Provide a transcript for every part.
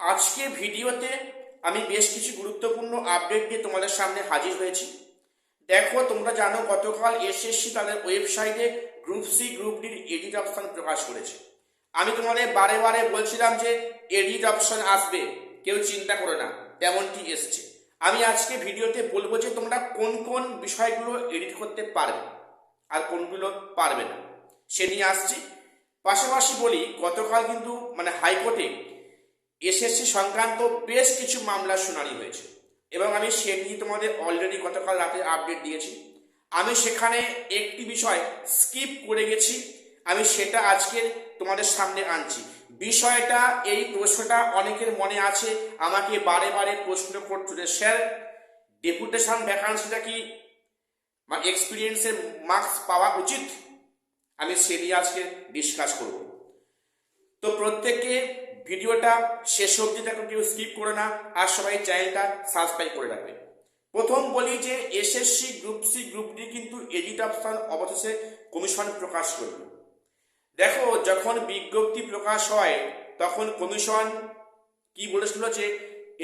আজকে ভিডিওতে আমি বেশ কিছু গুরুত্বপূর্ণ আপডেট নিয়ে তোমাদের সামনে হাজির হয়েছি। দেখো, তোমরা জানো গতকাল এসএসসি তাদের ওয়েবসাইটে গ্রুপ সি গ্রুপ ডির এডিট অপশন প্রকাশ করেছে। আমি তোমাদের বারে বারে বলছিলাম যে এডিট অপশন আসবে, কেউ চিন্তা করো না, তেমনটি এসছে। আমি আজকে ভিডিওতে বলবো যে তোমরা কোন কোন বিষয়গুলো এডিট করতে পারবে আর কোনগুলো পারবে না, সে নিয়ে আসছি। পাশাপাশি বলি, গতকাল কিন্তু হাইকোর্টে এসএসসি সংক্রান্ত বেশ কিছু মামলার শুনানি হয়েছে এবং আমি সে নিয়ে তোমাদের অলরেডি গতকাল রাতে আপডেট দিয়েছি। আমি সেখানে একটি বিষয় স্কিপ করে গেছি, আমি সেটা আজকে তোমাদের সামনে আনছি। বিষয়টা, এই প্রশ্নটা অনেকের মনে আছে, আমাকে বারে বারে প্রশ্ন করছে, স্যার ডেপুটেশন ভ্যাকান্সিটা কি এক্সপিরিয়েন্সের মার্কস পাওয়া উচিত? আমি সে নিয়ে আজকে ডিসকাস করব। তো প্রত্যেককে ভিডিওটা শেষ অবধি দেখো, কেউ স্কিপ করে না, আর সবাই চ্যানেলটা সাবস্ক্রাইব করে রাখবে। প্রথম বলি যে SSC group C group D কিন্তু এডিট অপশন অবশেষে কমিশন প্রকাশ করল। দেখো, যখন বিজ্ঞপ্তি প্রকাশ হয় তখন কমিশন কি বলেছিল যে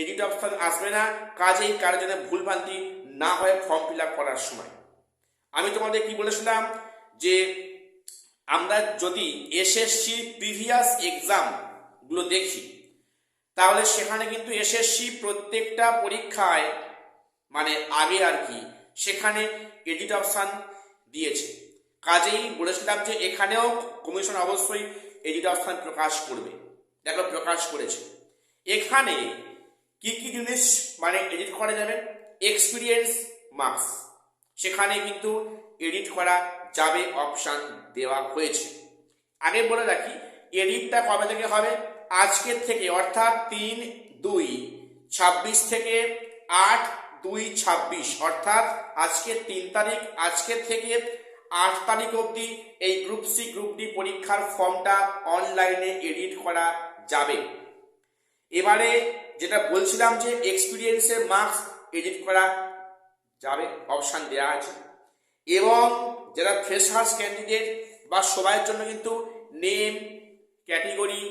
এডিট অপশন আসবে না, কাজেই কারো যেন ভুলভ্রান্তি না হয় ফর্ম ফিল আপ করার সময়। আমি তোমাদের কি বলেছিলাম যে আমরা যদি এসএসসি প্রিভিয়াস এক্সাম গুলো দেখি, তাহলে সেখানে কিন্তু এসএসসি প্রত্যেকটা পরীক্ষায় আগে আর কি সেখানে এডিট অপশন দিয়েছে। কাজেই বলেছিলাম যে এখানেও কমিশন অবশ্যই এডিট অপশন প্রকাশ করবে। দেখো, প্রকাশ করেছে। এখানে কি কি জিনিস এডিট করা যাবে? এক্সপিরিয়েন্স মার্কস সেখানে কিন্তু এডিট করা যাবে, অপশন দেওয়া হয়েছে। আগে বলে রাখি, এডিটটা কবে থেকে হবে? আজকের থেকে, অর্থাৎ 3/2/26 থেকে 8/2/26, অর্থাৎ আজকের 3 তারিখ, আজকের থেকে 8 তারিখ অবধি এই গ্রুপ সি গ্রুপ ডি পরীক্ষার ফর্মটা অনলাইনে এডিট করা যাবে। এবারে যেটা বলছিলাম যে এক্সপিরিয়েন্সের মার্কস এডিট করা যাবে, অপশান দেওয়া আছে। এবং যারা ফ্রেশার্স ক্যান্ডিডেট বা সবার জন্য কিন্তু নেম, ক্যাটেগরি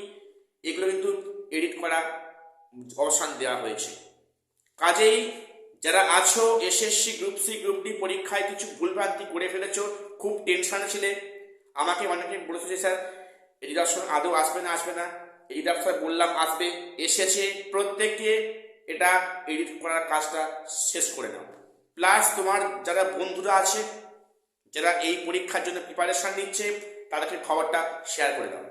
এগুলো কিন্তু এডিট করা অপশান দেওয়া হয়েছে। কাজেই যারা আছো SSC group C group D পরীক্ষায় কিছু ভুলভ্রান্তি করে ফেলেছো, খুব টেনশনে ছিলে, আমাকে অনেকে বলেছে যে স্যার এডিট অপশন আদৌ আসবে না আসবে না। এডিট অপশন বললাম আসবে, এসেছে। প্রত্যেককে এটা এডিট করার কাজটা শেষ করে নাও। প্লাস তোমার যারা বন্ধুরা আছে যারা এই পরীক্ষার জন্য প্রিপারেশন নিচ্ছে, তাদেরকে খবরটা শেয়ার করে দাও।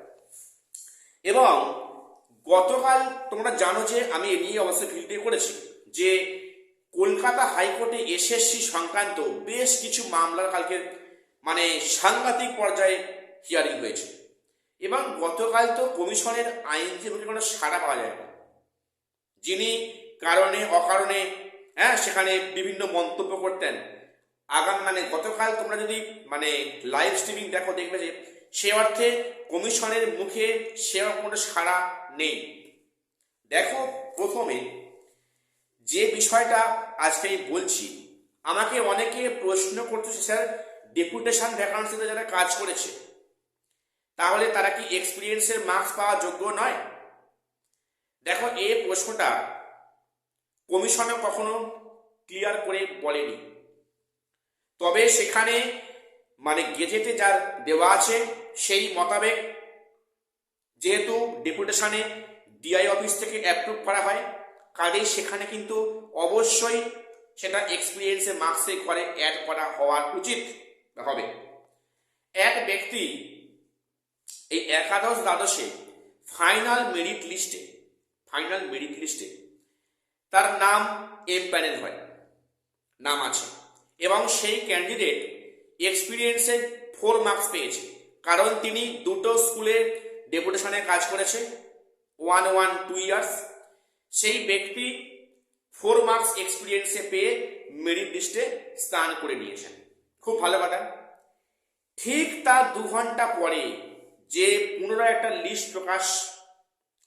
এবং গতকাল তোমরা জানো যে আমি এ নিয়ে অবশ্যই ভিডিও করেছি যে কলকাতা হাইকোর্টে এসএসসি সংক্রান্ত বেশ কিছু মামলার কালকে সাংঘাতিক পর্যায়ে হিয়ারিং হয়েছে। এবং গতকাল তো কমিশনের আইনজীবীর কোনো সাড়া পাওয়া যায় না, যিনি কারণে অকারণে সেখানে বিভিন্ন মন্তব্য করতেন। আগাম গতকাল তোমরা যদি লাইভ স্ট্রিমিং দেখো, দেখবে যে সে অর্থে কমিশনের মুখে সেরকম কোনো সাড়া নেই। দেখো, প্রথমে যে বিষয়টা আজকে আমি বলছি, আমাকে অনেকে প্রশ্ন করতেছে, স্যার ডেপুটেশন ভ্যাকান্সিতে যারা কাজ করেছে তাহলে তারা কি এক্সপিরিয়েন্সের মার্কস পাওয়া যোগ্য নয়? দেখো, এই প্রশ্নটা কমিশনে কখনো ক্লিয়ার করে বলেনি, তবে সেখানে গেজেটে যার দেওয়া আছে সেই মোতাবেক, যেহেতু ডেপুটেশনে ডিআই অফিস থেকে অ্যাপ্রুভ করা হয়, কাজেই সেখানে কিন্তু অবশ্যই সেটা এক্সপিরিয়েন্সের মার্কসে করে অ্যাড করা হওয়ার উচিত হবে। এক ব্যক্তি এই একাদশ দ্বাদশে ফাইনাল মেরিট লিস্টে তার নাম এম প্যানেল হয়, নাম আছে, এবং সেই ক্যান্ডিডেট এক্সপিরিয়েন্সে 4 মার্কস পেয়েছে, কারণ তিনি দুটো স্কুলে ডেপুটেশনে কাজ করেছে, 2 ইয়ার্স। সেই ব্যক্তি 4 মার্কস এক্সপিরিয়েন্সে পেয়ে মেরিট লিস্টে স্থান করে নিয়েছেন। খুব ভালো কথা। ঠিক তার 2 ঘন্টা পরে যে পুনরায় একটা লিস্ট প্রকাশ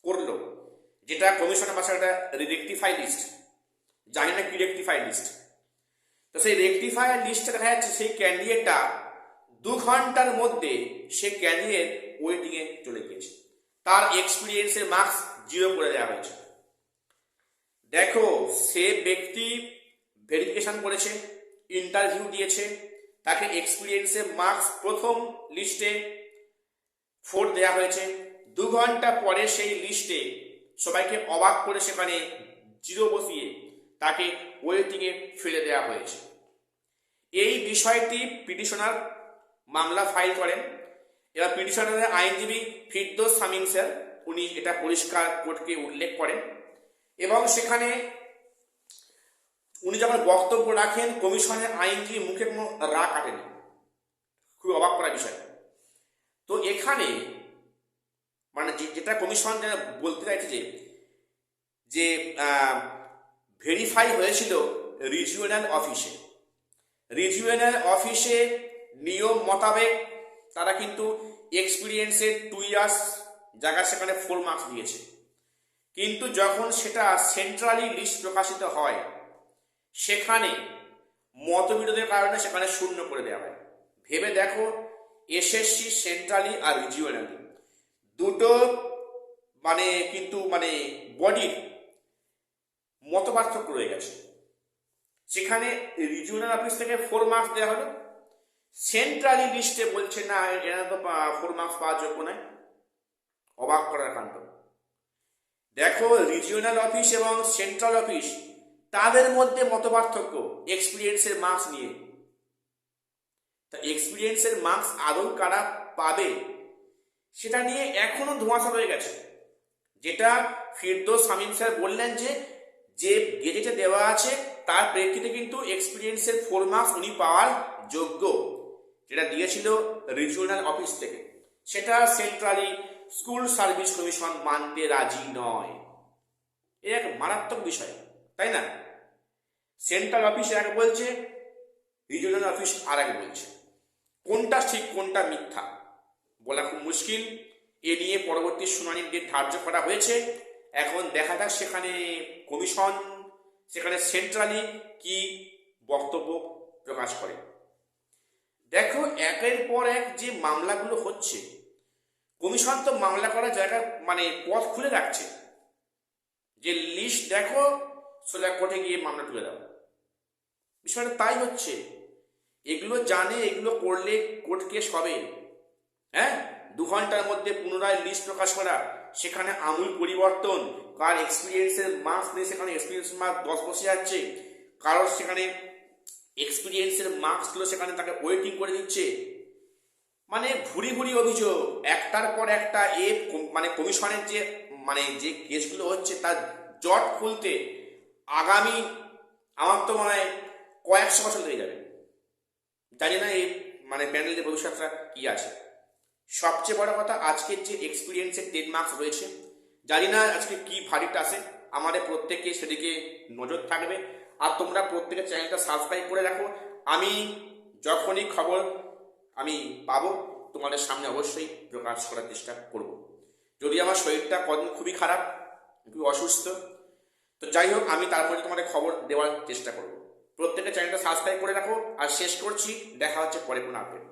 করলো, যেটা কমিশনের ভাষায় একটা রেকটিফাই লিস্ট, জানি না কি রেকটিফাই লিস্ট। তো সেই রেকটিফায়ার লিস্টে দেখা যাচ্ছে সেই ক্যান্ডিডেটটা 2 ঘন্টার মধ্যে সে ক্যান্ডিডেট ওয়েটিংয়ে চলে গিয়েছে, তার এক্সপিরিয়েন্সের মার্কস 0 করে দেওয়া হয়েছে। দেখো, সে ব্যক্তি ভেরিফিকেশন করেছে, ইন্টারভিউ দিয়েছে, তাকে এক্সপিরিয়েন্সের মার্কস প্রথম লিস্টে 4 দেওয়া হয়েছে। 2 ঘন্টা পরে সেই লিস্টে সবাইকে অবাক করে সেখানে 0 বসিয়ে তাকে ওয়েটিংয়ে ফেলে দেওয়া হয়েছে। এই বিষয়টি পিটিশনার মামলা ফাইল করেন। এবার পিটিশনারের আইনজীবী ফিরদৌস শামীম স্যার উনি এটা পরিষ্কার কোর্টকে উল্লেখ করেন এবং সেখানে উনি যখন বক্তব্য রাখেন কমিশনের আইনজীবী মুখে কোনো রা কাটেনি। খুব অবাক করা বিষয়। তো এখানে মানে যেটা কমিশন বলতে চাইছে যে ভেরিফাই হয়েছিল রিজিওনাল অফিসে। রিজিওনাল অফিসে নিয়ম মোতাবেক তারা কিন্তু এক্সপিরিয়েন্সের 2 ইয়ার্স জায়গা সেখানে 4 মার্কস দিয়েছে। কিন্তু যখন সেটা সেন্ট্রালি লিস্ট প্রকাশিত হয় সেখানে মতবিরোধের কারণে সেখানে 0 করে দেওয়া হয়। ভেবে দেখো, এসএসসি সেন্ট্রালি আর রিজিওনালি দুটো মানে কিন্তু মানে বডির মতপার্থক্য রয়ে গেছে। সেখানে রিজিওনাল অফিস থেকে 4 মার্কস দেওয়া হলো, সেন্ট্রালি লিস্টে বলছে না এরা তো 4 মার্কস পাওয়ার যোগ্য নয়। অবাক করার কাণ্ড। দেখো, রিজিওনাল অফিস এবং সেন্ট্রাল অফিস তাদের মধ্যে মতপার্থক্য এক্সপিরিয়েন্সের মার্কস নিয়ে। তা এক্সপিরিয়েন্সের মার্কস আদৌ কারা পাবে সেটা নিয়ে এখনো ধোঁয়াশা রয়ে গেছে। যেটা ফিরদৌস শামীম স্যার বললেন যে গেজেটে দেওয়া আছে তার প্রেক্ষিতে কিন্তু এক্সপিরিয়েন্সের 4 মার্কস উনি পাওয়ার যোগ্য, যেটা দিয়েছিল রিজিওনাল অফিস থেকে। সেটা সেন্ট্রালি স্কুল সার্ভিস কমিশন মানতে রাজি নয়। এ এক মারাত্মক বিষয়, তাই না? সেন্ট্রাল অফিস এক বলছে, রিজিওনাল অফিস আর এক বলছে। কোনটা ঠিক কোনটা মিথ্যা বলা খুব মুশকিল। এ নিয়ে পরবর্তী শুনানির ডেট ধার্য করা হয়েছে। এখন দেখা যাক সেখানে কমিশন সেখানে সেন্ট্রালি কি বক্তব্য প্রকাশ করে। দেখো, একের পর এক যে মামলাগুলো হচ্ছে, কমিশন তো মামলা করার জায়গা মানে পথ খুলে রাখছে যে লিস্ট দেখো, সোজা কোর্টে গিয়ে মামলা তুলে দাও। বিষয়টা তাই হচ্ছে। এগুলো জানে, এগুলো করলে কোর্ট কেস হবে। হ্যাঁ, 2 ঘন্টার মধ্যে পুনরায় লিস্ট প্রকাশ করা, সেখানে আমূল পরিবর্তন। কার এক্সপিরিয়েন্সের মার্কস নেই সেখানে এক্সপিরিয়েন্স মার্ক 10 বসে যাচ্ছে, কারোর সেখানে এক্সপিরিয়েন্সের মার্কসগুলো সেখানে তাকে ওয়েটিং করে দিচ্ছে। মানে ভুরি ভুরি অভিযোগ, একটার পর একটা। মানে কমিশনের যে কেসগুলো হচ্ছে তার জট খুলতে আগামী আমার তো মনে হয় কয়েকশো বছর লেগে যাবে। জানি না এই মানে প্যানেলের ভবিষ্যৎটা কি আছে। সবচেয়ে বড় কথা, আজকের যে এক্সপিরিয়েন্সের 10 মার্কস রয়েছে, জানি না আজকে কি ভারিট আসে। আমাদের প্রত্যেককে সেদিকে নজর থাকবে। আর তোমরা প্রত্যেকের চ্যানেলটা সাবস্ক্রাইব করে রাখো। আমি যখনই খবর আমি পাবো তোমাদের সামনে অবশ্যই প্রকাশ করার চেষ্টা করব। যদি আমার শরীরটা কদিন খুবই খারাপ, খুবই অসুস্থ, তো যাই হোক আমি তারপরে তোমাদের খবর দেওয়ার চেষ্টা করব। প্রত্যেকের চ্যানেলটা সাবস্ক্রাইব করে রাখো। আর শেষ করছি, দেখা হচ্ছে পরে কোনো আপডেট।